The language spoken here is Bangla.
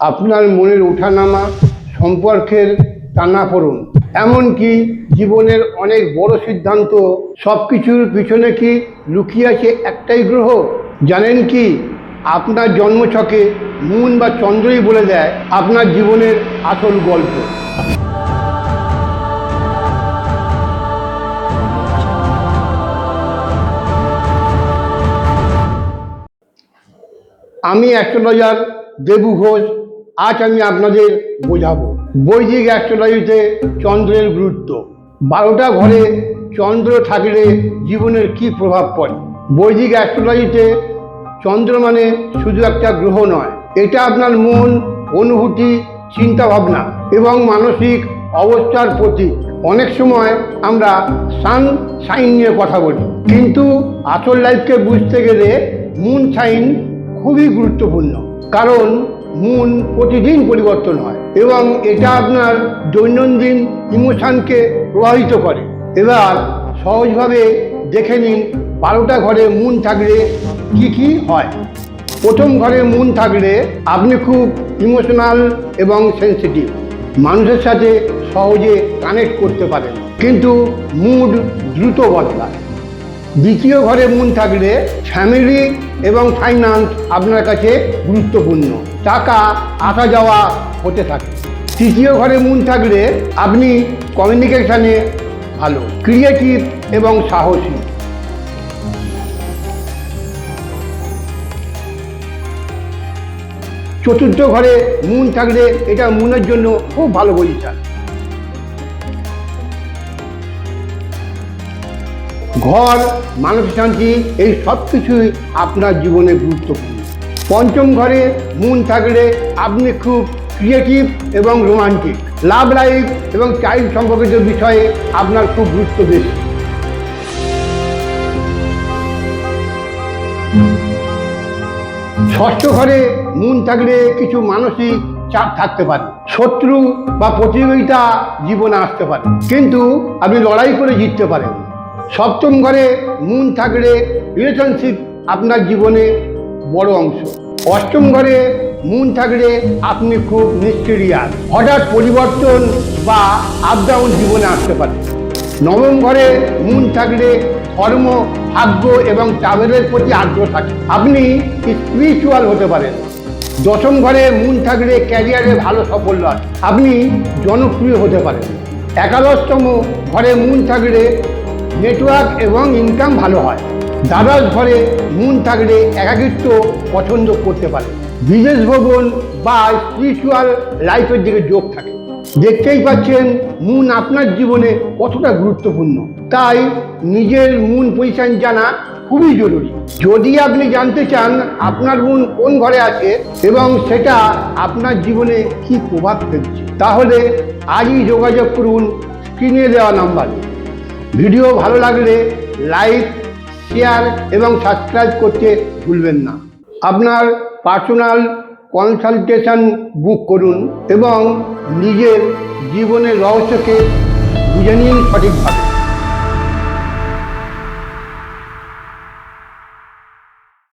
আপনার মনের ওঠানামা, সম্পর্কের টানাপোড়েন, এমনকি জীবনের অনেক বড় সিদ্ধান্ত, সবকিছুর পিছনে কি লুকিয়ে আছে একটাই গ্রহ? জানেন কি, আপনার জন্মছকে মুন বা চন্দ্রই বলে দেয় আপনার জীবনের আসল গল্প। আমি অ্যাস্ট্রোলজার দেবু ঘোষ। আজ আমি আপনাদের বোঝাবো বৈদিক অ্যাস্ট্রোলজিতে চন্দ্রের গুরুত্ব। 12টা ঘরে চন্দ্র থাকলে জীবনের কি প্রভাব পড়ে। বৈদিক অ্যাস্ট্রোলজিতে চন্দ্র মানে শুধু একটা গ্রহ নয়, এটা আপনার মন, অনুভূতি, চিন্তা ভাবনা এবং মানসিক অবস্থার প্রতীক। অনেক সময় আমরা সান সাইন নিয়ে কথা বলি, কিন্তু আসল লাইফকে বুঝতে গেলে মুন সাইন খুবই গুরুত্বপূর্ণ। কারণ মুন প্রতিদিন পরিবর্তন হয় এবং এটা আপনার দৈনন্দিন ইমোশনকে প্রভাবিত করে। এবার সহজভাবে দেখে নিন 12টা ঘরে মুন থাকলে কি কি হয়। প্রথম ঘরে মুন থাকলে আপনি খুব ইমোশনাল এবং সেন্সিটিভ, মানুষের সাথে সহজে কানেক্ট করতে পারেন, কিন্তু মুড দ্রুত বদলায়। দ্বিতীয় ঘরে মুন থাকলে ফ্যামিলি এবং ফাইন্যান্স আপনার কাছে গুরুত্বপূর্ণ, টাকা আসা যাওয়া হতে থাকে। তৃতীয় ঘরে মুন থাকলে আপনি কমিউনিকেশনে ভালো, ক্রিয়েটিভ এবং সাহসী। চতুর্থ ঘরে মুন থাকলে এটা মনের জন্য খুব ভালো পজিশন। ঘর, মানসিক শান্তি, এই সব কিছুই আপনার জীবনে গুরুত্বপূর্ণ। পঞ্চম ঘরে মুন থাকলে আপনি খুব ক্রিয়েটিভ এবং রোমান্টিক, লাভ লাইফ এবং চাইল্ড সম্পর্কিত বিষয়ে আপনার খুব গুরুত্ব বেশি। ষষ্ঠ ঘরে মুন থাকলে কিছু মানসিক চাপ থাকতে পারে, শত্রু বা প্রতিযোগিতা জীবনে আসতে পারে, কিন্তু আপনি লড়াই করে জিততে পারেন। সপ্তম ঘরে মুন থাকলে রিলেশনশিপ আপনার জীবনে বড় অংশ। অষ্টম ঘরে মুন থাকলে আপনি খুব মিস্টেরিয়াস, হঠাৎ পরিবর্তন বা আপ ডাউন জীবনে আসতে পারে। নবম ঘরে মুন থাকলে ধর্ম, ভাগ্য এবং ট্রাভেলের প্রতি আগ্রহ থাকে, আপনি স্পিরিচুয়াল হতে পারেন। দশম ঘরে মুন থাকলে ক্যারিয়ারে ভালো সাফল্য আছে, আপনি জনপ্রিয় হতে পারেন। একাদশতম ঘরে মুন থাকলে নেটওয়ার্ক এবং ইনকাম ভালো হয়। দ্বাদশ ঘরে মুন থাকলে একাকিত্ব পছন্দ করতে পারে, বিদেশ ভ্রমণ বা স্পিরিচুয়াল লাইফের দিকে যোগ থাকে। দেখতেই পাচ্ছেন মুন আপনার জীবনে কতটা গুরুত্বপূর্ণ, তাই নিজের মুন পজিশন জানা খুবই জরুরি। যদি আপনি জানতে চান আপনার মুন কোন ঘরে আছে এবং সেটা আপনার জীবনে কি প্রভাব ফেলছে, তাহলে আজই যোগাযোগ করুন স্ক্রিনে দেওয়া নাম্বারে। ভিডিও ভালো লাগলে লাইক, শেয়ার এবং সাবস্ক্রাইব করতে ভুলবেন না। আপনার পার্সোনাল কনসালটেশন বুক করুন এবং নিজের জীবনের রহস্যকে বুঝে নিন সঠিকভাবে।